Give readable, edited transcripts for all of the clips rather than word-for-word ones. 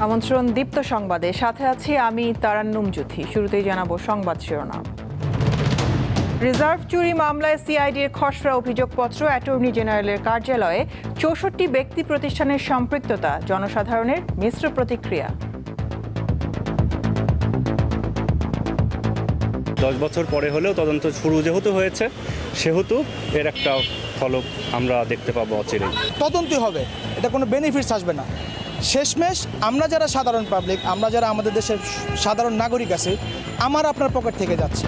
আমন্ত্রণ দীপ্ত সংবাদে, সাথে আছি আমি তারান্নুম জুথি। শুরুতেই জানাবো সংবাদ শিরোনাম। রিজার্ভ চুরি মামলায় সিআইডির খসড়া অভিযোগপত্র অ্যাটর্নি জেনারেলের কার্যালয়ে ৬৪ ব্যক্তি প্রতিষ্ঠানের সম্পৃক্ততা, জনসাধারণের মিশ্র প্রতিক্রিয়া। 10 বছর পরে হলেও তদন্ত শুরু যেহেতু হয়েছে, সেহেতু এর একটা ফলক আমরা দেখতে পাবো অচিরেই। তদন্তই হবে, এটা কোনো বেনিফিটস আসবে না। শেষমেশ আমরা যারা সাধারণ পাবলিক, আমরা যারা আমাদের দেশের সাধারণ নাগরিক আছে, আমার আপনার পকেট থেকে যাচ্ছে।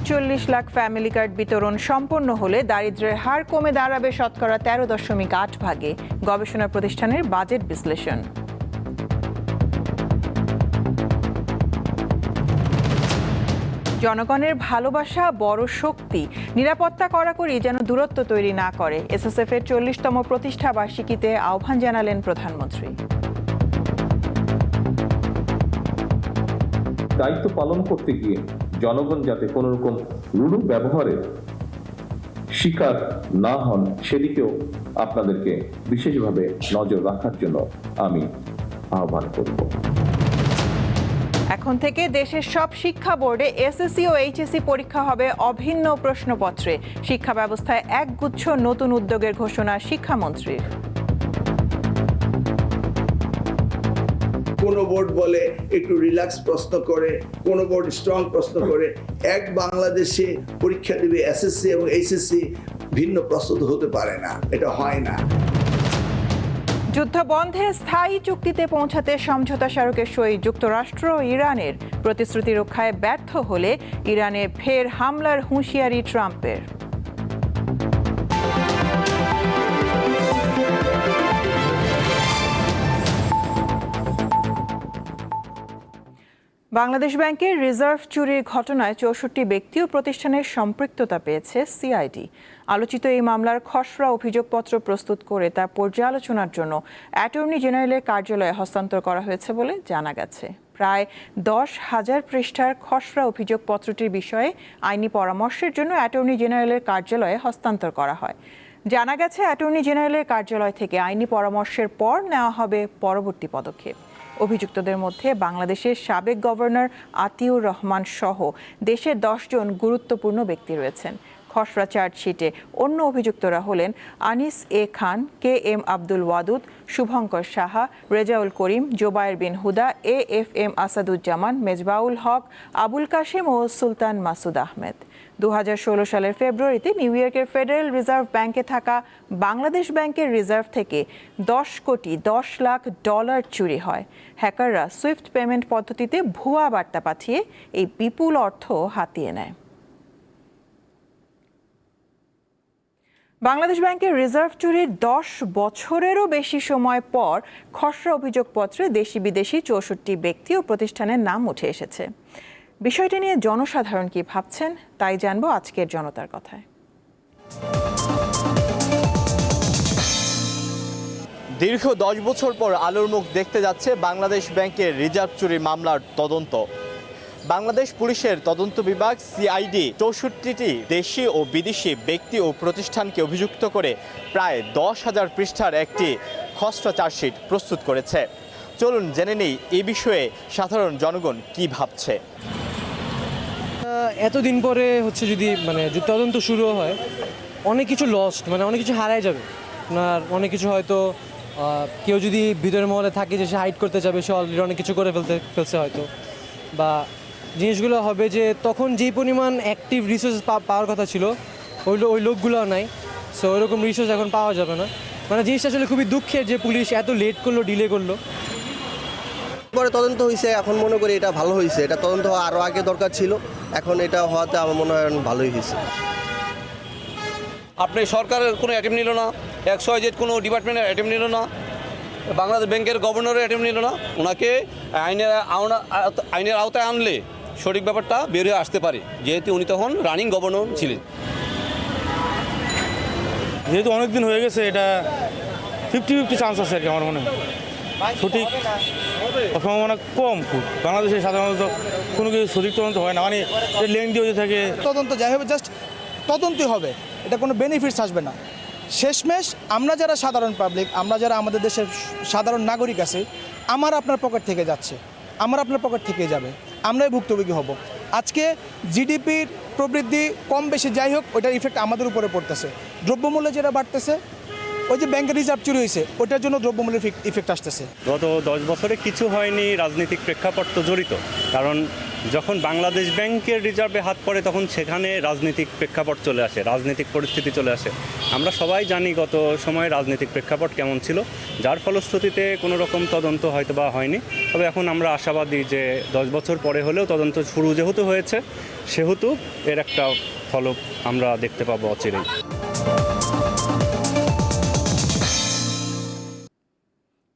৪১ লাখ ফ্যামিলি কার্ড বিতরণ সম্পন্ন হলে দারিদ্র্যের হার কমে দাঁড়াবে শতকরা 13.8%, গবেষণা প্রতিষ্ঠানের বাজেট বিশ্লেষণ। জনগণের ভালোবাসা বড় শক্তি, নিরাপত্তা কড়াকড়ি যেন দূরত্ব তৈরি না করে। এসএসএফ এর 40তম প্রতিষ্ঠা বার্ষিকীতে আহ্বান জানালেন প্রধানমন্ত্রী। দায়িত্ব পালন করতে গিয়ে জনগণ যাতে কোনো রকম রূঢ় ব্যবহারের শিকার না হন, সেদিকেও আপনাদেরকে বিশেষভাবে নজর রাখার জন্য আমি আহ্বান করব। এখন থেকে দেশের সব শিক্ষা বোর্ডে এসএসসি ও এইচএসসি পরীক্ষা হবে অভিন্ন প্রশ্নপত্রে। শিক্ষা ব্যবস্থায় একগুচ্ছ নতুন উদ্যোগের ঘোষণা শিক্ষামন্ত্রীর। কোন বোর্ড বলে একটু রিল্যাক্স প্রশ্ন করে, কোন বোর্ড স্ট্রং প্রশ্ন করে। এক বাংলাদেশে পরীক্ষা দেবে এসএসসি এবং এইচএসসি, ভিন্ন প্রস্তুত হতে পারে না, এটা হয় না। যুদ্ধ বন্ধে স্থায়ী চুক্তিতে পৌঁছাতে সমঝোতা স্মারকে সই যুক্তরাষ্ট্র ও ইরানের। প্রতিশ্রুতি রক্ষায় ব্যর্থ হলে ইরানে ফের হামলার হুঁশিয়ারি ট্রাম্পের। বাংলাদেশ ব্যাংকের রিজার্ভ চুরির ঘটনায় ৬৪ ব্যক্তি ও প্রতিষ্ঠানের সম্পৃক্ততা পেয়েছে সিআইডি। আলোচিত এই মামলার খসড়া অভিযোগপত্র প্রস্তুত করে তা পর্যালোচনার জন্য অ্যাটর্নি জেনারেলের কার্যালয়ে হস্তান্তর করা হয়েছে বলে জানা গেছে। প্রায় 10,000 পৃষ্ঠার খসড়া অভিযোগপত্রটির বিষয়ে আইনি পরামর্শের জন্য অ্যাটর্নি জেনারেলের কার্যালয়ে হস্তান্তর করা হয়। জানা গেছে, অ্যাটর্নি জেনারেলের কার্যালয় থেকে আইনি পরামর্শের পর নেওয়া হবে পরবর্তী পদক্ষেপ। অভিযুক্তদের মধ্যে বাংলাদেশের সাবেক গভর্নর আতিউর রহমান সহ দেশের 10 জন গুরুত্বপূর্ণ ব্যক্তি রয়েছেন। খসড়া চার্জশিটে অন্য অভিযুক্তরা হলেন আনিস এ খান, কে এম আব্দুল ওয়াদুদ, শুভঙ্কর সাহা, রেজাউল করিম, জোবায়ের বিন হুদা, এএফএম আসাদুজ্জামান, মেজবাউল হক, আবুল কাশেম ও সুলতান মাসুদ আহমেদ। 2016 সালের ফেব্রুয়ারিতে নিউ ইয়র্কের ফেডারেল রিজার্ভ ব্যাংকে থাকা বাংলাদেশ ব্যাংকের রিজার্ভ থেকে $10,10,00,000 চুরি হয়। হ্যাকাররা সুইফট পেমেন্ট পদ্ধতিতে ভুয়া বার্তা পাঠিয়ে এই বিপুল অর্থ হাতিয়ে নেয়। বাংলাদেশ ব্যাংকের রিজার্ভ চুরির 10 বছরেরও বেশি সময় পর খসড়া অভিযোগপত্রে দেশি বিদেশি 64 ব্যক্তি ও প্রতিষ্ঠানের নাম উঠে এসেছে। বিষয়টি নিয়ে জনসাধারণ কি ভাবছেন, তাই জানবো আজকের জনতার কথায়। দীর্ঘ 10 বছর পর আলোর মুখ দেখতে যাচ্ছে বাংলাদেশ ব্যাংকের রিজার্ভ চুরি মামলার তদন্ত। বাংলাদেশ পুলিশের তদন্ত বিভাগ সিআইডি 64টি দেশি ও বিদেশি ব্যক্তি ও প্রতিষ্ঠানকে অভিযুক্ত করে প্রায় 10,000 পৃষ্ঠার একটি খসড়া চার্জশিট প্রস্তুত করেছে। চলুন জেনে নেই এই বিষয়ে সাধারণ জনগণ কি ভাবছে। এতদিন পরে যদি তদন্ত শুরু হয়, অনেক কিছু লস্ট, অনেক কিছু হারায় যাবে। আপনার অনেক কিছু হয়তো কেউ যদি ভিতরের মহলে থাকে যে সে হাইড করতে যাবে, সে অলরেডি অনেক কিছু করে ফেলছে হয়তো, বা জিনিসগুলো হবে যে তখন যেই পরিমাণ অ্যাক্টিভ রিসোর্স পাওয়ার কথা ছিল ওই লোকগুলোও নাই। সো ওইরকম রিসোর্স এখন পাওয়া যাবে না। জিনিসটা আসলে খুবই দুঃখের যে পুলিশ এত লেট করলো, ডিলে করলো। পরে তদন্ত হয়েছে, এখন মনে করি এটা ভালো হয়েছে। এটা তদন্ত হওয়া আরও আগে দরকার ছিল, এখন এটা হওয়াতে আমার মনে হয় ভালোই হয়েছে। আপনি সরকারের কোনো অ্যাটেম্প নিল না, XYZ কোনো ডিপার্টমেন্টের অ্যাটেম্প নিল না, বাংলাদেশ ব্যাংকের গভর্নরের অ্যাটেম্প নিল না। ওনাকে আইনের আওতায় আনলে সঠিক ব্যাপারটা বের হয়ে আসতে পারে, যেহেতু উনি তখন রানিং গভর্নর ছিলেন। যেহেতু অনেক দিন হয়ে গেছে, এটা 50-50 চান্স আছে আর কি। আমার মনে হয় সঠিক সম্ভাবনা কম খুব। বাংলাদেশে সাধারণত কোনো কিছু সঠিক তদন্ত হয় না, লেন্দি হয়ে থাকে। তদন্ত যাই হবে, জাস্ট তদন্তই হবে, এটা কোনো বেনিফিটস আসবে না। শেষমেশ আমরা যারা সাধারণ পাবলিক, আমরা যারা আমাদের দেশের সাধারণ নাগরিক আছে, আমার আপনার পকেট থেকে যাচ্ছে, আমার আপনার পকেট থেকে যাবে, আমরাই ভুক্তভোগী হব। আজকে জিডিপির প্রবৃদ্ধি কম বেশি যাই হোক, ওইটার ইফেক্ট আমাদের উপরে পড়তেছে। দ্রব্যমূল্য যেটা বাড়তেছে, ওই যে ব্যাংকের রিজার্ভ চুরি হয়েছে, ওইটার জন্য দ্রব্যমূল্যের ইফেক্ট আসতেছে। গত 10 বছরে কিছু হয়নি, রাজনৈতিক প্রেক্ষাপট তো জড়িত। কারণ যখন বাংলাদেশ ব্যাংকের রিজার্ভে হাত পড়ে তখন সেখানে রাজনৈতিক প্রেক্ষাপট চলে আসে, রাজনৈতিক পরিস্থিতি চলে আসে। আমরা সবাই জানি গত সময়ে রাজনৈতিক প্রেক্ষাপট কেমন ছিল, যার ফলশ্রুতিতে কোনো রকম তদন্ত হয়তো বা হয়নি। তবে এখন আমরা আশাবাদী যে 10 বছর পরে হলেও তদন্ত শুরু যেহেতু হয়েছে, সেহেতু এর একটা ফলক আমরা দেখতে পাবো অচিরেই।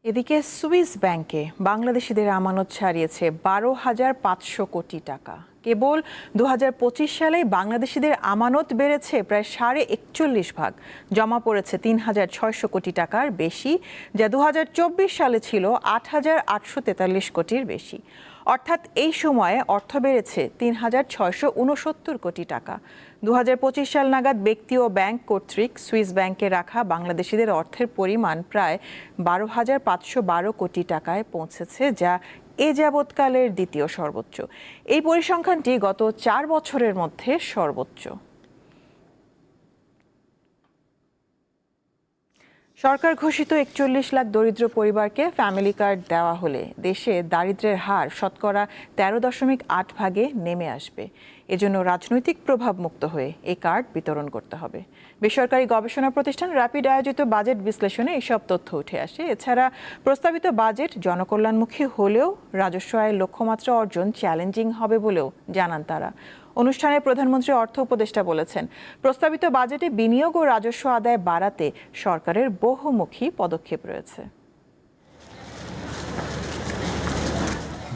এদিকে সুইস ব্যাংকে বাংলাদেশিদের আমানত ছাড়িয়েছে 12,500 কোটি টাকা। কেবল 2025 সালে বাংলাদেশিদের আমানত বেড়েছে প্রায় 41.5 ভাগ, জমা পড়েছে 3,600 কোটি টাকার বেশি, যা 2024 সালে ছিল 8,843 কোটির বেশি। অর্থাৎ এই সময়ে অর্থ বেড়েছে 3,669 কোটি টাকা। 2025 সাল নাগাদ ব্যক্তি ও ব্যাংক কর্তৃক সুইস ব্যাংকে রাখা বাংলাদেশিদের অর্থের পরিমাণ প্রায় 12,512 কোটি টাকায় পৌঁছেছে, যা এ যাবৎকালের দ্বিতীয় সর্বোচ্চ। এই পরিসংখ্যানটি গত 4 বছরের মধ্যে সর্বোচ্চ। সরকার ঘোষিত 41 লাখ দরিদ্র পরিবারকে ফ্যামিলি কার্ড দেওয়া হলে দেশে দারিদ্র্যের হার শতকরা 13.8 ভাগে নেমে আসবে। এজন্য রাজনৈতিক প্রভাব মুক্ত হয়ে এই কার্ড বিতরণ করতে হবে। বেসরকারি গবেষণা প্রতিষ্ঠান র্যাপিড আয়োজিত বাজেট বিশ্লেষণে এসব তথ্য উঠে আসে। এছাড়া প্রস্তাবিত বাজেট জনকল্যাণমুখী হলেও রাজস্ব আয়ের লক্ষ্যমাত্রা অর্জন চ্যালেঞ্জিং হবে বলেও জানান তারা। অনুষ্ঠানে প্রধানমন্ত্রী অর্থ উপদেষ্টা বলেছেন, প্রস্তাবিত বাজেটে বিনিয়োগ ও রাজস্ব আদায় বাড়াতে সরকারের বহুমুখী পদক্ষেপ রয়েছে।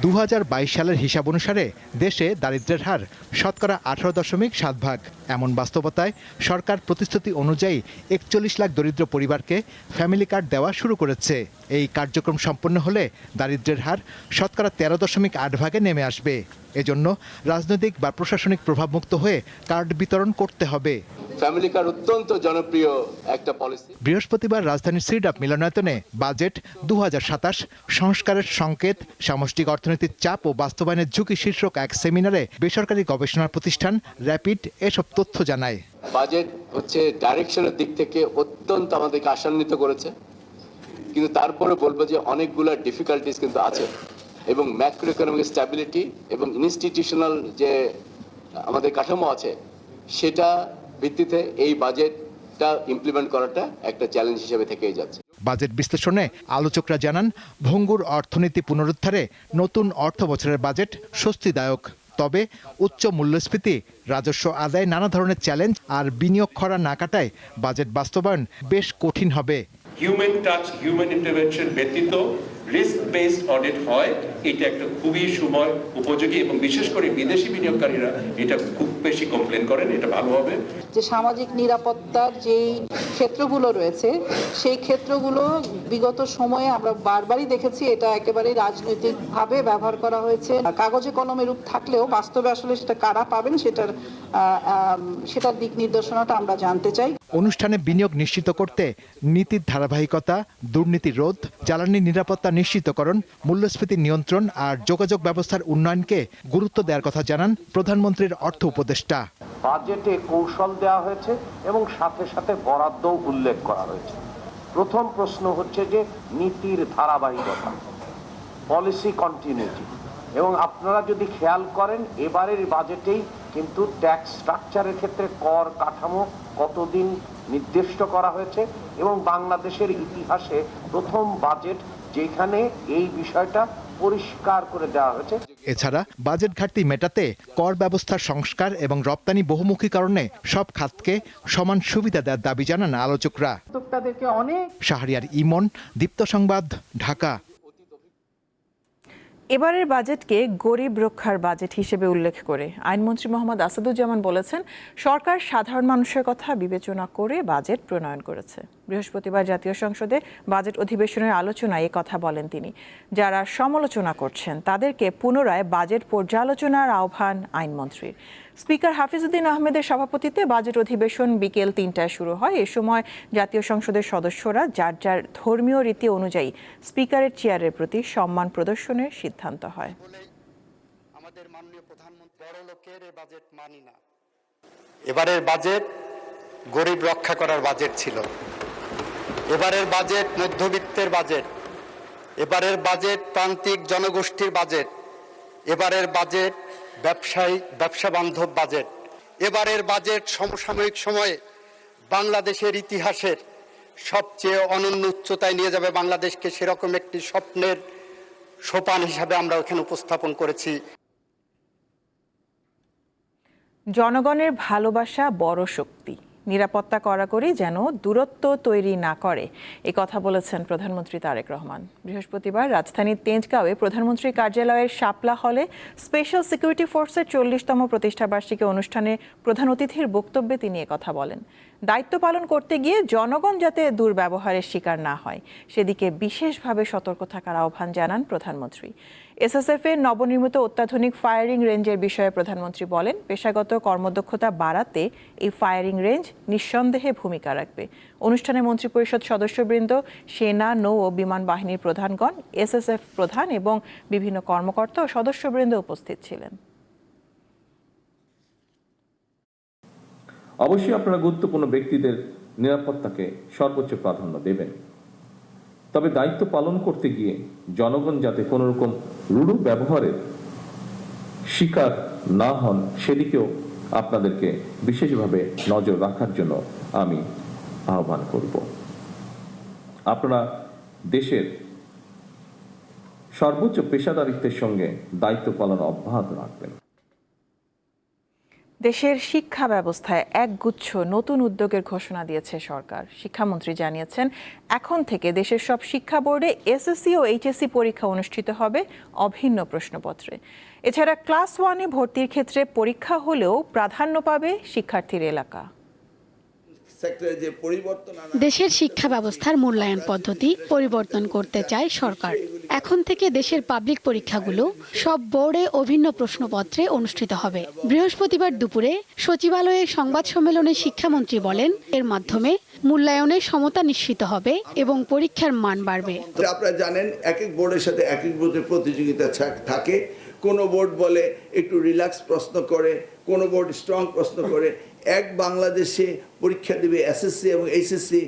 2022 সালের হিসাব অনুসারে দেশে দারিদ্র্যের হার শতকরা 18.7 ভাগ। এমন বাস্তবতায় সরকার প্রতিশ্রুতি অনুযায়ী 41 লাখ দরিদ্র পরিবারকে ফ্যামিলি কার্ড দেওয়া শুরু করেছে। এই কার্যক্রম সম্পন্ন হলে দারিদ্র্যের হার শতকরা 13.8 ভাগে নেমে আসবে। এজন্য রাজনৈতিক বা প্রশাসনিক প্রভাবমুক্ত হয়ে কার্ড বিতরণ করতে হবে। ফ্যামিলি কার্ড অত্যন্ত জনপ্রিয় একটা পলিসি। বৃহস্পতিবার রাজধানীর সিডাপ মিলনায়তনে বাজেট 2027 সংস্কারের সংকেত, সামষ্টিক অর্থনীতির চাপ ও বাস্তবায়নের ঝুঁকি শীর্ষক এক সেমিনারে বেসরকারি গবেষণা প্রতিষ্ঠান র্যাপিড এসব তথ্য জানায়। বাজেট হচ্ছে ডাইরেকশনের দিক থেকে অত্যন্ত আমাদেরকে আশান্বিত করেছে, কিন্তু তারপরে বলবো যে অনেকগুলো ডিফিকাল্টিস কিন্তু আছে, এবং ম্যাক্রো ইকোনমিক স্ট্যাবিলিটি এবং ইনস্টিটিউশনাল যে আমাদের কাঠামো আছে সেটা ভিত্তিতে এই বাজেটটা ইমপ্লিমেন্ট করাটা একটা চ্যালেঞ্জ হিসেবে থেকেই যাচ্ছে। বাজেট বিশ্লেষণে আলোচকরা জানান, ভঙ্গুর অর্থনীতি পুনরুদ্ধারে নতুন অর্থ বছরের বাজেট স্বস্তিদায়ক। তবে উচ্চ মূল্যস্ফীতি, রাজস্ব আদায় নানা ধরনের চ্যালেঞ্জ আর বিনিয়োগ খরা না কাটায় বাজেট বাস্তবায়ন বেশ কঠিন হবে। হিউম্যান টাচ, হিউম্যান ইন্টারভেনশন ব্যতীত রিস্ক বেসড অডিট হয়, এটা একটা খুবই সময় উপযোগী, এবং বিশেষ করে বিদেশি বিনিয়োগকারীরা এটা খুব বেশি কমপ্লেন করেন। এটা ভালো হবে যে সামাজিক নিরাপত্তার যেই ক্ষেত্রগুলো রয়েছে সেই ক্ষেত্রগুলো বিগত সময়ে আমরা বারবারই দেখেছি এটা একেবারে রাজনৈতিকভাবে ব্যবহার করা হয়েছে। কাগজে কলমে রূপ থাকলেও বাস্তবে আসলে সেটা কারা পাবেন সেটার দিক নির্দেশনাটা আমরা জানতে চাই। অনুষ্ঠানে বিনিয়োগ নিশ্চিত করতে নীতির ধারাবাহিকতা, দুর্নীতি রোধ, জ্বালানি নিরাপত্তা নিশ্চিতকরণ, মূল্যস্ফীতি নিয়ন্ত্রণ আর যোগাযোগ ব্যবস্থার উন্নয়নকে গুরুত্ব দেওয়ার কথা জানান প্রধানমন্ত্রীর অর্থ উপদেষ্টা। বাজেটে কৌশল দেওয়া হয়েছে এবং সাথে সাথে বরাদ্দও উল্লেখ করা হয়েছে। প্রথম প্রশ্ন হচ্ছে যে নীতির ধারাবাহিকতা, পলিসি কন্টিনিউটি, এবং আপনারা যদি খেয়াল করেন এবারের বাজেটেই কিন্তু ট্যাক্স স্ট্রাকচারের ক্ষেত্রে কর কাঠামো কতদিন নির্দিষ্ট করা হয়েছে, এবং বাংলাদেশের ইতিহাসে প্রথম বাজেট যেখানে এই বিষয়টা পরিষ্কার করে দেওয়া হয়েছে। এছাড়া বাজেট ঘাটতি মেটাতে কর ব্যবস্থার সংস্কার এবং রপ্তানি বহুমুখীকরণে সব খাতকে সমান সুবিধা দেওয়ার দাবি জানান আলোচকরা। শাহরিয়ার ইমন, দীপ্ত সংবাদ, ঢাকা। এবারের বাজেটকে গরিব রক্ষার বাজেট হিসেবে উল্লেখ করে আইনমন্ত্রী মোহাম্মদ আসাদুজ্জামান বলেছেন, সরকার সাধারণ মানুষের কথা বিবেচনা করে বাজেট প্রণয়ন করেছে। বৃহস্পতিবার জাতীয় সংসদে বাজেট অধিবেশনের আলোচনায় এ কথা বলেন তিনি। যারা সমালোচনা করছেন তাদেরকে পুনরায় বাজেট পর্যালোচনার আহ্বান আইনমন্ত্রীর। স্পিকার হাফিজউদ্দিন আহমেদের সভাপতিত্বে বাজেট অধিবেশন বিকেল ৩টায় শুরু হয়। এ সময় জাতীয় সংসদের সদস্যরা যার যার ধর্মীয় রীতি অনুযায়ী স্পিকারের চেয়ারের প্রতি সম্মান প্রদর্শনের সিদ্ধান্ত হয়। আমাদের মাননীয় প্রধানমন্ত্রী বড় লোকের বাজেট মানি না। এবারের বাজেট গরিব রক্ষা করার বাজেট ছিল। এবারের বাজেট মধ্যবিত্তের বাজেট। এবারের বাজেট প্রান্তিক জনগোষ্ঠীর বাজেট। এবারের বাজেট ব্যবসা বান্ধব বাজেট। এবারের বাজেট সমসাময়িক সময়ে বাংলাদেশের ইতিহাসের সবচেয়ে অনন্য উচ্চতায় নিয়ে যাবে বাংলাদেশকে, সেরকম একটি স্বপ্নের সোপান হিসাবে আমরা এখানে উপস্থাপন করেছি। জনগণের ভালোবাসা বড় শক্তি, নিরাপত্তা কড়াকড়ি যেন দূরত্ব তৈরি না করে, এ কথা বলেছেন প্রধানমন্ত্রী তারেক রহমান। বৃহস্পতিবার রাজধানীর তেজগাঁওয়ে প্রধানমন্ত্রীর কার্যালয়ের শাপলা হলে স্পেশাল সিকিউরিটি ফোর্সের 40তম প্রতিষ্ঠাবার্ষিকী অনুষ্ঠানে প্রধান অতিথির বক্তব্যে তিনি কথা বলেন। দায়িত্ব পালন করতে গিয়ে জনগণ যাতে দুর্ব্যবহারের শিকার না হয় সেদিকে বিশেষভাবে সতর্ক থাকার আহ্বান জানান প্রধানমন্ত্রী। এসএসএফ এর নবনির্মিত অত্যাধুনিক ফায়ারিং রেঞ্জের বিষয়ে প্রধানমন্ত্রী বলেন, পেশাগত কর্মদক্ষতা বাড়াতে এই ফায়ারিং রেঞ্জ নিঃসন্দেহে ভূমিকা রাখবে। অনুষ্ঠানে মন্ত্রিপরিষদ সদস্যবৃন্দ, সেনা, নৌ ও বিমান বাহিনীর প্রধানগণ, এসএসএফ প্রধান এবং বিভিন্ন কর্মকর্তা ও সদস্যবৃন্দ উপস্থিত ছিলেন। অবশ্যই আপনারা গুরুত্বপূর্ণ ব্যক্তিদের নিরাপত্তাকে সর্বোচ্চ প্রাধান্য দেবেন, তবে দায়িত্ব পালন করতে গিয়ে জনগণ যাতে কোনো রকম রূঢ় ব্যবহারের শিকার না হন সেদিকেও আপনাদেরকে বিশেষভাবে নজর রাখার জন্য আমি আহ্বান করব। আপনারা দেশের সর্বোচ্চ পেশাদারিত্বের সঙ্গে দায়িত্ব পালন অব্যাহত রাখবেন। দেশের শিক্ষা ব্যবস্থায় একগুচ্ছ নতুন উদ্যোগের ঘোষণা দিয়েছে সরকার। শিক্ষামন্ত্রী জানিয়েছেন, এখন থেকে দেশের সব শিক্ষা বোর্ডে এসএসসি ও এইচএসসি পরীক্ষা অনুষ্ঠিত হবে অভিন্ন প্রশ্নপত্রে। এছাড়া ক্লাস 1-এ ভর্তির ক্ষেত্রে পরীক্ষা হলেও প্রাধান্য পাবে শিক্ষার্থীর এলাকা। দেশের শিক্ষা ব্যবস্থার মূল্যায়ন পদ্ধতি পরিবর্তন করতে চায় সরকার। এখন থেকে দেশের পাবলিক পরীক্ষাগুলো সব বোর্ডে অভিন্ন প্রশ্নপত্রে অনুষ্ঠিত হবে। বৃহস্পতিবার দুপুরে সচিবালয়ে সংবাদ সম্মেলনে শিক্ষামন্ত্রী বলেন, এর মাধ্যমে মূল্যায়নে সমতা নিশ্চিত হবে এবং পরীক্ষার মান বাড়বে। আপনারা জানেন, এক এক বোর্ডের সাথে এক এক বোর্ডের প্রতিযোগিতা থাকে। কোনো বোর্ড বলে একটু রিল্যাক্স প্রশ্ন করে, কোনো বোর্ড স্ট্রং প্রশ্ন করে। এক বাংলাদেশে পরীক্ষা দেবে এসএসসি এবং এইচএসসি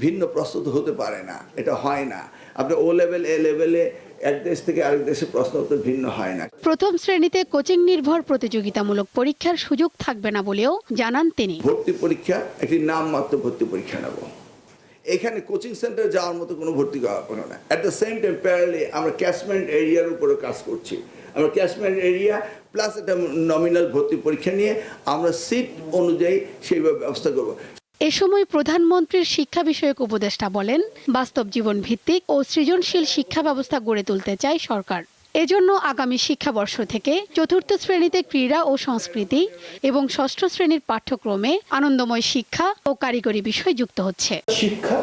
ভিন্ন প্রস্তুত হতে পারে না, এটা হয় না। আপনি ও লেভেল এ লেভেলে এক দেশ থেকে আরেক দেশে প্রশ্ন উত্তর ভিন্ন হয় না। প্রথম শ্রেণীতে কোচিং নির্ভর প্রতিযোগিতামূলক পরীক্ষার সুযোগ থাকবে না বলেও জানান তিনি। ভর্তি পরীক্ষা একটি নামমাত্র ভর্তি পরীক্ষা নেব, এখানে কোচিং সেন্টার যাওয়ার মতো কোনো ভর্তি করা না। অ্যাট দ্য সেম টাইম প্যারালি আমরা ক্যাচমেন্ট এরিয়ার উপরে কাজ করছি। আমরা ক্যাচমেন্ট এরিয়া প্লাস একটা নমিনাল ভর্তি পরীক্ষা নিয়ে আমরা সিট অনুযায়ী সেইভাবে ব্যবস্থা করব। এ সময় প্রধানমন্ত্রীর শিক্ষা বিষয়ক উপদেষ্টা বলেন, বাস্তব জীবন ভিত্তিক ও সৃজনশীল শিক্ষা ব্যবস্থা গড়ে তুলতে চায় সরকার। এজন্য আগামী শিক্ষাবর্ষ থেকে চতুর্থ শ্রেণীতে ক্রীড়া ও সংস্কৃতি এবং ষষ্ঠ শ্রেণীর পাঠ্যক্রমে আনন্দময় শিক্ষা ও কারিগরি বিষয় যুক্ত হচ্ছে। শিক্ষা,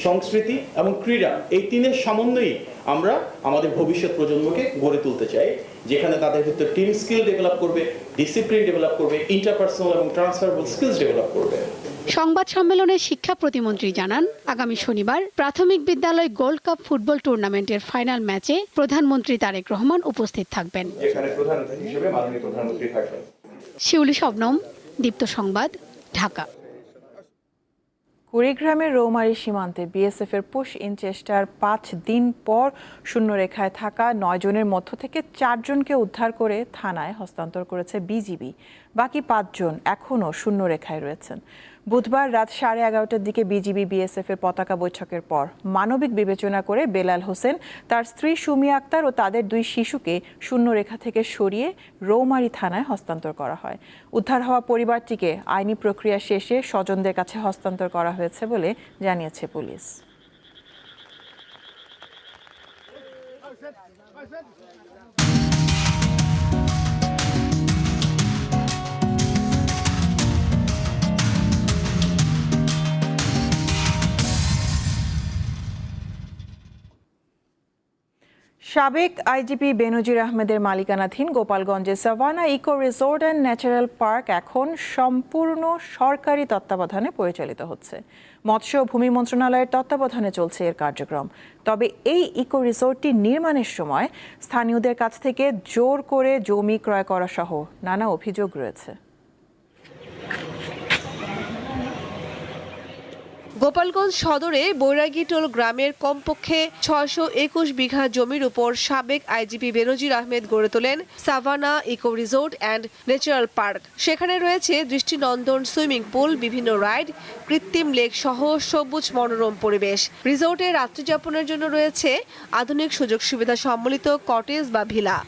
সংস্কৃতি এবং ক্রীড়া, এই তিনের সমন্বয়ে আমরা আমাদের ভবিষ্যৎ প্রজন্মকে গড়ে তুলতে চাই, যেখানে তাদের ভিতরে টিম স্কিল ডেভেলপ করবে, ডিসিপ্লিন ডেভেলপ করবে, ইন্টারপার্সোনাল এবং ট্রান্সফারেবল স্কিলস ডেভেলপ করবে। সংবাদ সম্মেলনে শিক্ষা প্রতিমন্ত্রী জানান, আগামী শনিবার প্রাথমিক বিদ্যালয় গোল্ড কাপ ফুটবল টুর্নামেন্টের ফাইনাল ম্যাচে প্রধানমন্ত্রী তারেক রহমান উপস্থিত থাকবেন। যেখানে প্রধান অতিথি হিসেবে মাননীয় প্রধানমন্ত্রী থাকবেন। শিউলি শবনম, দীপ্ত সংবাদ, ঢাকা। কুড়িগ্রামের রৌমারী সীমান্তে বিএসএফ এর পুশ ইন চেষ্টার 5 দিন পর শূন্যরেখায় থাকা 9 জনের মধ্য থেকে 4 জনকে উদ্ধার করে থানায় হস্তান্তর করেছে বিজিবি। বাকি 5 জন এখনও শূন্যরেখায় রয়েছেন। বুধবার রাত 11:30টার দিকে বিজিবি বিএসএফ এর পতাকা বৈঠকের পর মানবিক বিবেচনা করে বেলাল হোসেন, তার স্ত্রী সুমি আক্তার ও তাদের 2 শিশুকে শূন্যরেখা থেকে সরিয়ে রৌমারী থানায় হস্তান্তর করা হয়। উদ্ধার হওয়া পরিবারটিকে আইনি প্রক্রিয়া শেষে স্বজনদের কাছে হস্তান্তর করা হয়েছে বলে জানিয়েছে পুলিশ। সাবেক আইজিপি বেনজির আহমেদের মালিকানাধীন গোপালগঞ্জের Savanna Eco Resort and Natural Park এখন সম্পূর্ণ সরকারি তত্ত্বাবধানে পরিচালিত হচ্ছে। মৎস্য ও ভূমি মন্ত্রণালয়ের তত্ত্বাবধানে চলছে এর কার্যক্রম। তবে এই ইকো রিসোর্টটি নির্মাণের সময় স্থানীয়দের কাছ থেকে জোর করে জমি ক্রয় করা সহ নানা অভিযোগ রয়েছে। গোপালগঞ্জ সদরে বৈরাগীটোল গ্রামের কমপক্ষে ৬২১ বিঘা জমির উপর সাবেক আইজিপি বেনজির আহমেদ গড়ে তোলেন Savanna Eco Resort and Natural Park. সেখানে রয়েছে দৃষ্টিনন্দন সুইমিং পুল, বিভিন্ন রাইড, কৃত্রিম লেক সহ সবুজ মনোরম পরিবেশ। রিসোর্টে রাত্রিযাপনের জন্য রয়েছে আধুনিক সুযোগ সুবিধা সম্বলিত কটেজ বা ভিলা।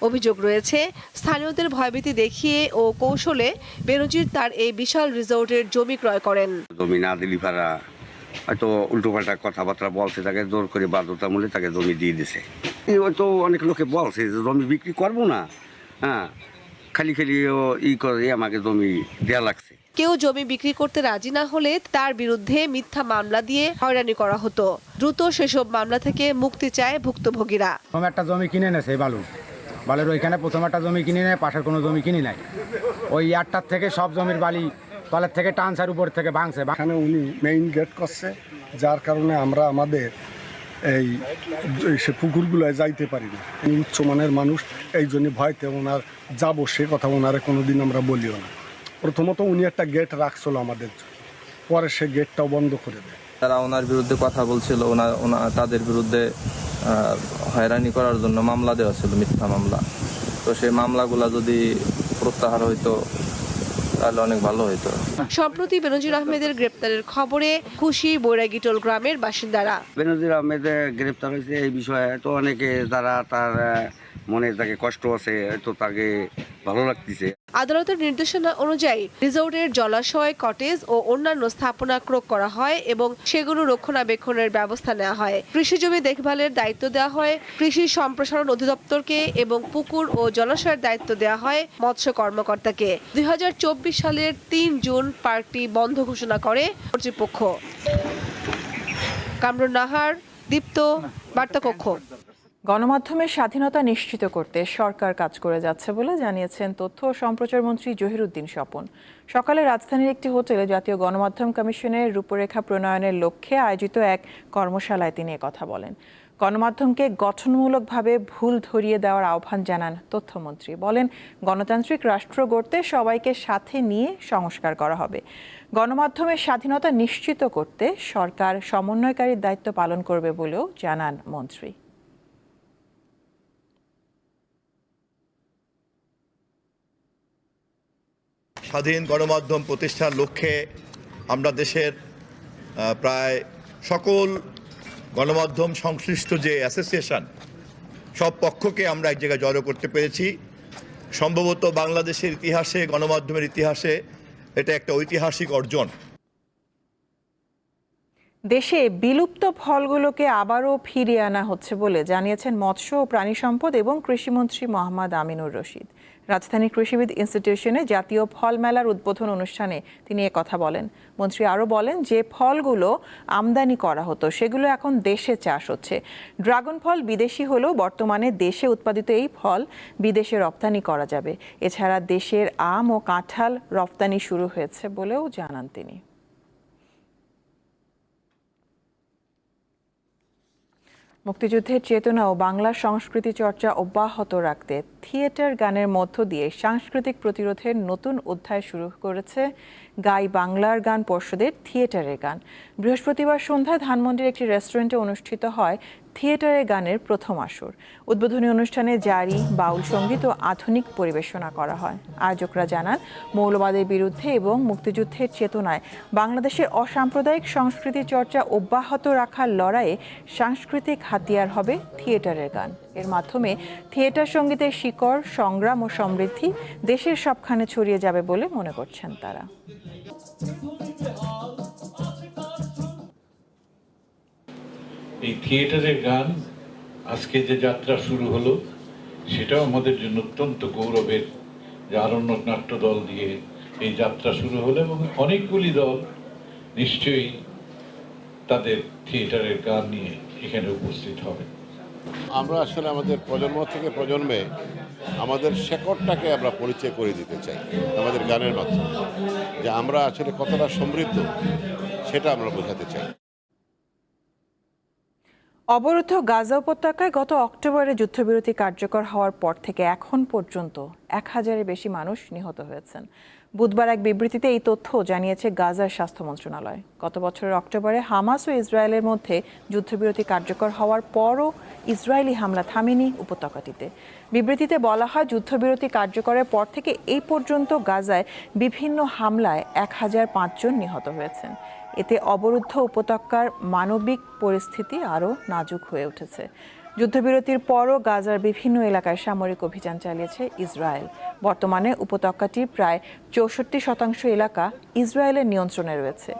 অভিযোগ রয়েছে স্থানীয়দের ভয়ভীতি দেখিয়ে ও কৌশলে বেনজির তার এই বিশাল রিসোর্টের জমি ক্রয় করেন। জমি না দিলি ভাড়া হয়তো উল্টোপাল্টা কথাবার্তা বলছে, তাকে জোর করে বাধ্যতামূলক তাকে জমি দিয়ে দিছে। হয়তো অনেক লোকে বলছে যে জমি বিক্রি করবো না, হ্যাঁ খালি করে আমাকে জমি দেয়া লাগছে। কেউ জমি বিক্রি করতে রাজি না হলে তার বিরুদ্ধে মিথ্যা মামলা দিয়ে হয়রানি করা হতো। দ্রুত সেসব মামলা থেকে মুক্তি চায় ভুক্তভোগীরা। একটা জমি কিনে নেছে বালুর ওইখানে প্রথম একটা জমি কিনে নেয়, পাশের কোনো জমি কিনে নাই। ওই ইয়ারটার থেকে সব জমির বালি তলের থেকে টানসার উপর থেকে ভাঙছে। এখানে উনি মেইন গেট করছে, যার কারণে আমরা আমাদের এই সে পুকুরগুলোয় যাইতে পারি না। উচ্চমানের মানুষ, এই জন্য ভয়তে ওনার যাবো সে কথা ওনারে কোনোদিন আমরা বলিও না। প্রথমত উনি একটা গেট রাখছিল আমাদের, পরে সে গেটটাও বন্ধ করে দেয়। তারা ওনার বিরুদ্ধে কথা বলছিল, তাদের বিরুদ্ধে হয়রানি করার জন্য মামলা দেওয়া ছিল, মিথ্যা মামলা। তো সেই মামলাগুলো যদি প্রত্যাহার হইতো তাহলে অনেক ভালো হইতো। সম্প্রতি বেনজির আহমেদের গ্রেপ্তারের খবরে খুশি বৈরাগীটোল গ্রামের বাসিন্দারা। বেনজির আহমেদ গ্রেপ্তার হয়েছে এই বিষয়ে তো অনেকে যারা তার মনে তাকে কষ্ট আছে, তো তাকে ভালো লাগতেছে। আদালতের নির্দেশনা অনুযায়ী রিসোর্টের জলাশয়, কটেজ ও অন্যান্য স্থাপনা ক্রয় করা হয় এবং সেগুলো রক্ষণাবেক্ষণের ব্যবস্থা নেওয়া হয়। কৃষি জমি দেখভালের দায়িত্ব দেওয়া হয় কৃষি সম্প্রসারণ অধিদপ্তরকে এবং পুকুর ও জলাশয়ের দায়িত্ব দেওয়া হয় মৎস্য কর্মকর্তাকে। ২০২৪ সালের ৩ জুন পার্কটি বন্ধ ঘোষণা করে কর্তৃপক্ষ। কামরুন নাহার, দীপ্ত, বার্তাকক্ষ। গণমাধ্যমের স্বাধীনতা নিশ্চিত করতে সরকার কাজ করে যাচ্ছে বলে জানিয়েছেন তথ্য ও সম্প্রচার মন্ত্রী জহিরুদ্দিন স্বপন। সকালে রাজধানীর একটি হোটেলে জাতীয় গণমাধ্যম কমিশনের রূপরেখা প্রণয়নের লক্ষ্যে আয়োজিত এক কর্মশালায় তিনি কথা বলেন। গণমাধ্যমকে গঠনমূলকভাবে ভুল ধরিয়ে দেওয়ার আহ্বান জানান তথ্যমন্ত্রী। বলেন, গণতান্ত্রিক রাষ্ট্র গড়তে সবাইকে সাথে নিয়ে সংস্কার করা হবে। গণমাধ্যমের স্বাধীনতা নিশ্চিত করতে সরকার সমন্বয়কারীর দায়িত্ব পালন করবে বলেও জানান মন্ত্রী। স্বাধীন গণমাধ্যম প্রতিষ্ঠার লক্ষ্যে আমরা দেশের প্রায় সকল গণমাধ্যম সংশ্লিষ্ট যে অ্যাসোসিয়েশন, সব পক্ষকে আমরা এক জায়গায় জড়ো করতে পেরেছি। সম্ভবত বাংলাদেশের ইতিহাসে, গণমাধ্যমের ইতিহাসে এটা একটা ঐতিহাসিক অর্জন। দেশে বিলুপ্ত ফলগুলোকে আবারও ফিরিয়ে আনা হচ্ছে বলে জানিয়েছেন মৎস্য ও প্রাণী সম্পদ এবং কৃষিমন্ত্রী মোহাম্মদ আমিনুর রশিদ। রাজধানীর কৃষিবিদ ইনস্টিটিউশনে জাতীয় ফল মেলার উদ্বোধন অনুষ্ঠানে তিনি কথা বলেন। মন্ত্রী আরও বলেন, যে ফলগুলো আমদানি করা হতো সেগুলো এখন দেশে চাষ হচ্ছে। ড্রাগন ফল বিদেশি হলেও বর্তমানে দেশে উৎপাদিত এই ফল বিদেশে রপ্তানি করা যাবে। এছাড়া দেশের আম ও কাঁঠাল রপ্তানি শুরু হয়েছে বলেও জানান তিনি। মুক্তিযুদ্ধের চেতনা ও বাংলা সংস্কৃতি চর্চা অব্যাহত রাখতে থিয়েটার গানের মধ্য দিয়ে সাংস্কৃতিক প্রতিরোধের নতুন অধ্যায় শুরু করেছে গাই বাংলার গান পর্ষদের থিয়েটারের গান। বৃহস্পতিবার সন্ধ্যায় ধানমন্ডির একটি রেস্টুরেন্টে অনুষ্ঠিত হয় থিয়েটারের গানের প্রথম আসর। উদ্বোধনী অনুষ্ঠানে জারি, বাউল সঙ্গীত ও আধুনিক পরিবেশনা করা হয়। আয়োজকরা জানান, মৌলবাদের বিরুদ্ধে এবং মুক্তিযুদ্ধের চেতনায় বাংলাদেশের অসাম্প্রদায়িক সংস্কৃতি চর্চা অব্যাহত রাখার লড়াইয়ে সাংস্কৃতিক হাতিয়ার হবে থিয়েটারের গান। এর মাধ্যমে থিয়েটার সঙ্গীতের শিকড়, সংগ্রাম ও সমৃদ্ধি দেশের সবখানে ছড়িয়ে যাবে বলে মনে করছেন তারা। এই থিয়েটারের গান আজকে যে যাত্রা শুরু হলো, সেটাও আমাদের জন্য অত্যন্ত গৌরবের যে আরণ্যক নাট্য দল দিয়ে এই যাত্রা শুরু হলো এবং অনেকগুলি দল নিশ্চয়ই তাদের থিয়েটারের গান নিয়ে এখানে উপস্থিত হবে। আমরা আসলে আমাদের প্রজন্ম থেকে প্রজন্মে আমাদের শেকড়টাকে আমরা পরিচয় করে দিতে চাই আমাদের গানের মাধ্যমে, যে আমরা আসলে কতটা সমৃদ্ধ সেটা আমরা বোঝাতে চাই। অবরুদ্ধ গাজা উপত্যকায় গত অক্টোবরে যুদ্ধবিরতি কার্যকর হওয়ার পর থেকে এখন পর্যন্ত 1000-এর বেশি মানুষ নিহত হয়েছেন। বুধবার এক বিবৃতিতে এই তথ্য জানিয়েছে গাজার স্বাস্থ্য মন্ত্রণালয়। গত বছরের অক্টোবরে হামাস ও ইসরায়েলের মধ্যে যুদ্ধবিরতি কার্যকর হওয়ার পরও ইসরায়েলি হামলা থামেনি উপত্যকাটিতে। বিবৃতিতে বলা হয়, যুদ্ধবিরতি কার্যকরের পর থেকে এই পর্যন্ত গাজায় বিভিন্ন হামলায় 1005 জন নিহত হয়েছেন। এতে অবরুদ্ধ উপত্যকার মানবিক পরিস্থিতি আরও নাজুক হয়ে উঠেছে। যুদ্ধবিরতির পরও গাজার বিভিন্ন এলাকায় সামরিক অভিযান চালিয়েছে ইসরায়েল। বর্তমানে উপত্যকাটির প্রায় 64% এলাকা ইসরায়েলের নিয়ন্ত্রণে রয়েছে।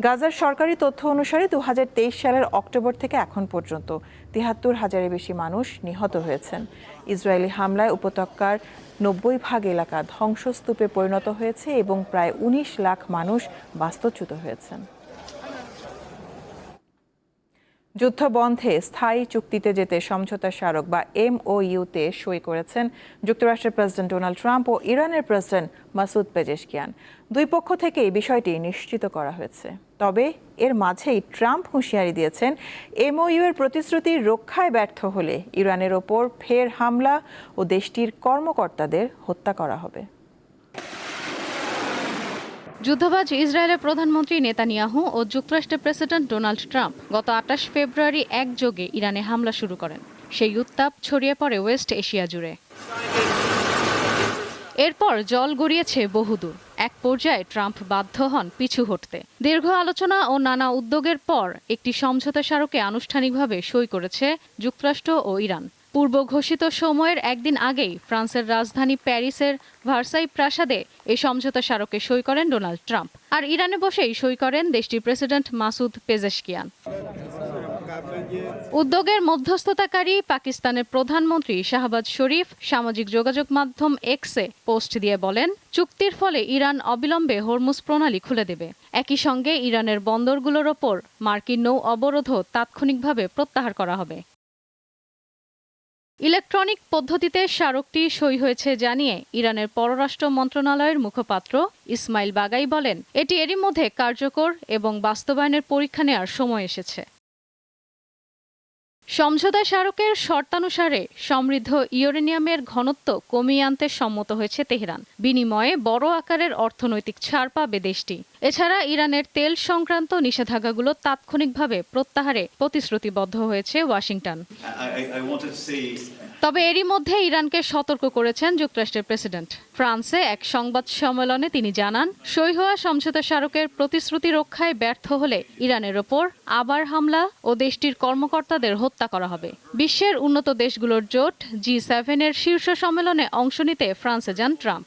গাজার সরকারি তথ্য অনুসারে 2023 সালের অক্টোবর থেকে এখন পর্যন্ত 73,000-এর বেশি মানুষ নিহত হয়েছেন। ইসরায়েলি হামলায় উপত্যকার 90% এলাকা ধ্বংসস্তূপে পরিণত হয়েছে এবং প্রায় 19 লাখ মানুষ বাস্তুচ্যুত হয়েছেন। যুদ্ধবন্ধে স্থায়ী চুক্তিতে যেতে সমঝোতা স্মারক বা MOU-তে সই করেছেন যুক্তরাষ্ট্রের প্রেসিডেন্ট ডোনাল্ড ট্রাম্প ও ইরানের প্রেসিডেন্ট মাসুদ পেজেশকিয়ান। দুই পক্ষ থেকে এই বিষয়টি নিশ্চিত করা হয়েছে। তবে এর মাঝেই ট্রাম্প হুঁশিয়ারি দিয়েছেন, MOU-এর প্রতিশ্রুতি রক্ষায় ব্যর্থ হলে ইরানের ওপর ফের হামলা ও দেশটির কর্মকর্তাদের হত্যা করা হবে। যুদ্ধবাজ ইসরায়েলের প্রধানমন্ত্রী নেতানিয়াহু ও যুক্তরাষ্ট্রের প্রেসিডেন্ট ডোনাল্ড ট্রাম্প গত 28 ফেব্রুয়ারি একযোগে ইরানে হামলা শুরু করেন। সেই উত্তাপ ছড়িয়ে পড়ে ওয়েস্ট এশিয়া জুড়ে। এরপর জল গড়িয়েছে বহুদূর। এক পর্যায়ে ট্রাম্প বাধ্য হন পিছু হটতে। দীর্ঘ আলোচনা ও নানা উদ্যোগের পর একটি সমঝোতা স্মারকে আনুষ্ঠানিকভাবে সই করেছে যুক্তরাষ্ট্র ও ইরান। পূর্ব ঘোষিত সময়ের একদিন আগেই ফ্রান্সের রাজধানী প্যারিসের ভার্সাই প্রাসাদে এই সমঝোতা স্মারকে সই করেন ডোনাল্ড ট্রাম্প। আর ইরানে বসেই সই করেন দেশটির প্রেসিডেন্ট মাসুদ পেজেশকিয়ান। উদ্যোগের মধ্যস্থতাকারী পাকিস্তানের প্রধানমন্ত্রী শাহবাজ শরীফ সামাজিক যোগাযোগ মাধ্যম এক্সে পোস্ট দিয়ে বলেন, চুক্তির ফলে ইরান অবিলম্বে হরমুজ প্রণালী খুলে দেবে। একই সঙ্গে ইরানের বন্দরগুলোর ওপর মার্কিন নৌ অবরোধও তাৎক্ষণিকভাবে প্রত্যাহার করা হবে। ইলেকট্রনিক পদ্ধতিতে স্মারকটি সই হয়েছে জানিয়ে ইরানের পররাষ্ট্র মন্ত্রণালয়ের মুখপাত্র ইসমাইল বাগাই বলেন, এটি এরই মধ্যে কার্যকর এবং বাস্তবায়নের পরীক্ষা নেওয়ার সময় এসেছে। সমঝোতা স্মারকের শর্তানুসারে সমৃদ্ধ ইউরেনিয়ামের ঘনত্ব কমিয়ে আনতে সম্মত হয়েছে তেহরান। বিনিময়ে বড় আকারের অর্থনৈতিক ছাড় পাবে দেশটি। এছাড়া ইরানের তেল সংক্রান্ত নিষেধাজ্ঞাগুলো তাৎক্ষণিকভাবে প্রত্যাহারে প্রতিশ্রুতিবদ্ধ হয়েছে ওয়াশিংটন। তবে এরই মধ্যে ইরানকে সতর্ক করেছেন যুক্তরাষ্ট্রের প্রেসিডেন্ট। ফ্রান্সে এক সংবাদ সম্মেলনে তিনি জানান, সই হওয়া সমঝোতা স্মারকের প্রতিশ্রুতি রক্ষায় ব্যর্থ হলে ইরানের ওপর আবার হামলা ও দেশটির কর্মকর্তাদের হত্যা করা হবে। বিশ্বের উন্নত দেশগুলোর জোট G7-এর শীর্ষ সম্মেলনে অংশ নিতে ফ্রান্সে যান ট্রাম্প।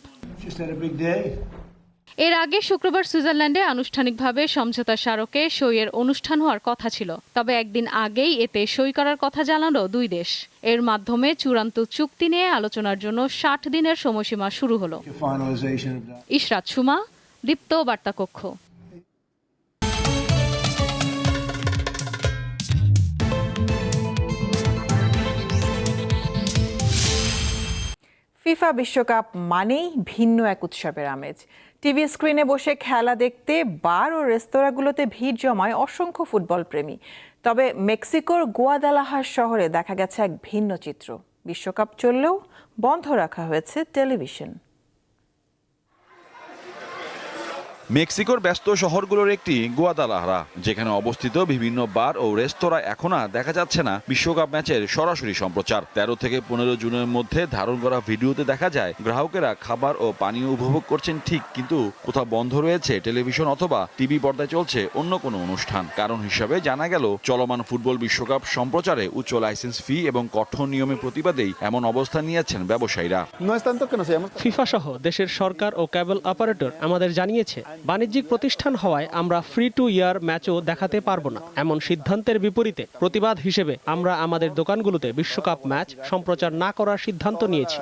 এর আগে শুক্রবার সুইজারল্যান্ডে আনুষ্ঠানিকভাবে সমঝোতা স্মারকে সইয়ের অনুষ্ঠান হওয়ার কথা ছিল। তবে একদিন আগেই এতে সই করার কথা জানালো দুই দেশ। এর মাধ্যমে চূড়ান্ত চুক্তি নিয়ে আলোচনার জন্য 60 দিনের সময়সীমা শুরু হলো। ইশরাত সুমা, দীপ্ত বার্তা কক্ষ। ফিফা বিশ্বকাপ মানেই ভিন্ন এক উৎসবের আমেজ। টিভি স্ক্রিনে বসে খেলা দেখতে বার ও রেস্তোরাঁগুলোতে ভিড় জমায় অসংখ্য ফুটবল প্রেমী। তবে মেক্সিকোর গুয়াদালাহারা শহরে দেখা গেছে এক ভিন্ন চিত্র। বিশ্বকাপ চললেও বন্ধ রাখা হয়েছে টেলিভিশন। মেক্সিকোর ব্যস্ত শহরগুলোর একটি গুয়াদালাহারা, যেখানে অবস্থিত বিভিন্ন বার ও রেস্তোরাঁ এখন আর দেখা যাচ্ছে না বিশ্বকাপ ম্যাচের সরাসরি সম্প্রচার। 13 থেকে 15 জুনের মধ্যে ধারণ করা ভিডিওতে দেখা যায় গ্রাহকেরা খাবার ও পানীয় উপভোগ করছেন ঠিক, কিন্তু কোথাও বন্ধ রয়েছে টেলিভিশন অথবা টিভি পর্দায় চলছে অন্য কোনো অনুষ্ঠান। কারণ হিসাবে জানা গেল, চলমান ফুটবল বিশ্বকাপ সম্প্রচারে উচ্চ লাইসেন্স ফি এবং কঠোর নিয়মের প্রতিবাদেই এমন অবস্থান নিয়েছেন ব্যবসায়ীরা। ফিফা সহ দেশের সরকার ও কেবল অপারেটর আমাদের জানিয়েছে বাণিজ্যিক প্রতিষ্ঠান হওয়ায় আমরা ফ্রি টু ইয়ার ম্যাচও দেখাতে পারবো না। এমন সিদ্ধান্তের বিপরীতে প্রতিবাদ হিসেবে আমরা আমাদের দোকানগুলোতে বিশ্বকাপ ম্যাচ সম্প্রচার না করার সিদ্ধান্ত নিয়েছি।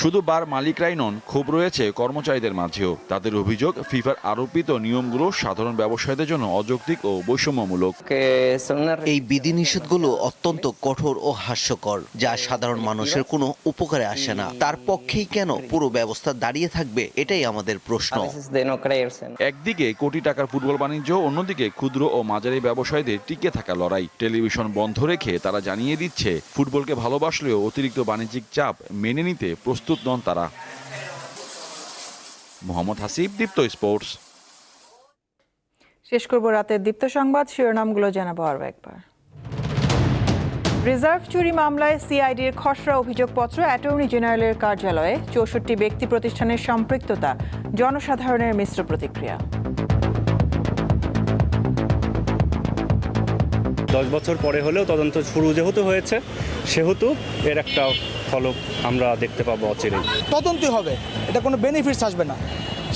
শুধু বার মালিকরাই নন, ক্ষোভ রয়েছে কর্মচারীদের মাঝেও। তাদের অভিযোগ, ফিফার আরোপিত নিয়মগুলো সাধারণ ব্যবসায়ীদের জন্য অযৌক্তিক ও বৈষম্যমূলক। এই বিধিনিষেধগুলো অত্যন্ত কঠোর ও হাস্যকর, যা সাধারণ মানুষের কোনো উপকারে আসে না। তার পক্ষেই কেন পুরো ব্যবস্থা দাঁড়িয়ে থাকবে, এটাই আমাদের প্রশ্ন। একদিকে কোটি টাকার ফুটবল বাণিজ্য, অন্যদিকে ক্ষুদ্র ও মাঝারি ব্যবসায়ীদের টিকে থাকা লড়াই। টেলিভিশন বন্ধ রেখে তারা জানিয়ে দিচ্ছে, ফুটবলকে ভালোবাসলেও অতিরিক্ত বাণিজ্যিক চাপ মেনে নিতে প্রস্তুত নন তারা। মোহাম্মদ হাসিব, দীপ্ত স্পোর্টস। শেষ করব রাতের দীপ্ত সংবাদ, শিরোনামগুলো জানাবো আরও একবার। রিজার্ভ চুরি মামলায় সিআইডির খসড়া অভিযোগপত্র অ্যাটর্নি জেনারেলের কার্যালয়ে। 64 ব্যক্তি প্রতিষ্ঠানের সম্পৃক্ততা, জনসাধারণের মিশ্র প্রতিক্রিয়া। 10 বছর পরে হলেও তদন্ত শুরু যেহেতু হয়েছে, সেহেতু এর একটা ফলক আমরা দেখতে পাবো অচিরেই। তদন্তই হবে, এটা কোনো বেনিফিটস আসবে না।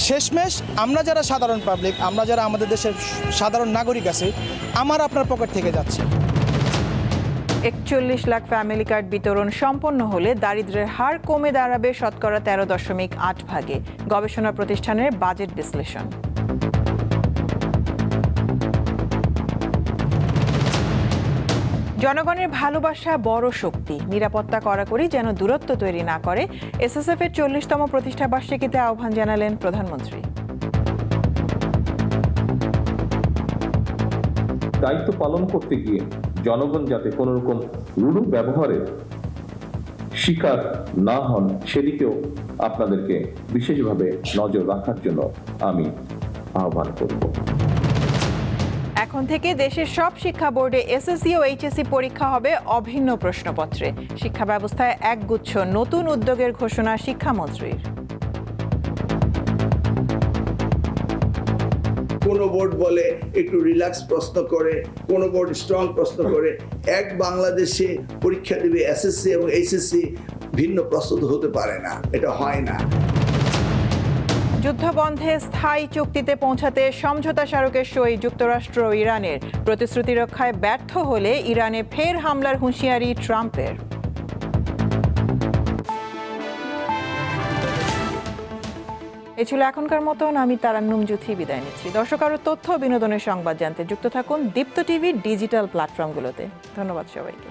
শেষমেশ আমরা যারা সাধারণ পাবলিক, আমরা যারা আমাদের দেশের সাধারণ নাগরিক আছে, আমার আপনার পকেট থেকে যাচ্ছে। 41 লাখ ফ্যামিলি কার্ড বিতরণ সম্পন্ন হলে দারিদ্র্যের হার কমে দাঁড়াবে শতকরা 13.8 গবেষণা প্রতিষ্ঠানের বাজেট বিশ্লেষণ। জনগণের ভালোবাসা বড় শক্তি, নিরাপত্তা কড়াকড়ি যেন দূরত্ব তৈরি না করে। এসএসএফ এর 40তম প্রতিষ্ঠা বার্ষিকীতে আহ্বান জানালেন প্রধানমন্ত্রী। দায়িত্ব পালন করতে গিয়ে জনগণ যাতে কোনো রকম রূঢ় ব্যবহারে শিকার না হন, সেদিকেও আপনাদেরকে বিশেষভাবে নজর রাখার জন্য আমি আহ্বান করব। এখন থেকে দেশের সব শিক্ষা বোর্ডে এসএসসি ও এইচএসসি পরীক্ষা হবে অভিন্ন প্রশ্নপত্রে। শিক্ষা ব্যবস্থায় একগুচ্ছ নতুন উদ্যোগের ঘোষণা শিক্ষামন্ত্রীর। কোনো বোর্ড বলে একটু রিল্যাক্স প্রশ্ন করে, কোনো বোর্ড স্ট্রং প্রশ্ন করে। এক বাংলাদেশে পরীক্ষা দেবে এসএসসি এবং এইচএসসি, ভিন্ন প্রস্তুত হতে পারে না, এটা হয় না। যুদ্ধবন্ধে স্থায়ী চুক্তিতে পৌঁছাতে সমঝোতা স্মারকের সই যুক্তরাষ্ট্র ও ইরানের। প্রতিশ্রুতি রক্ষায় ব্যর্থ হলে ইরানে ফের হামলার হুঁশিয়ারি ট্রাম্পের। এ ছিল এখনকার মতন। আমি তারান্নুম জুথি বিদায় নিচ্ছি। দর্শক, আরও তথ্য বিনোদনের সংবাদ জানতে যুক্ত থাকুন দীপ্ত টিভির ডিজিটাল প্ল্যাটফর্মগুলোতে। ধন্যবাদ সবাইকে।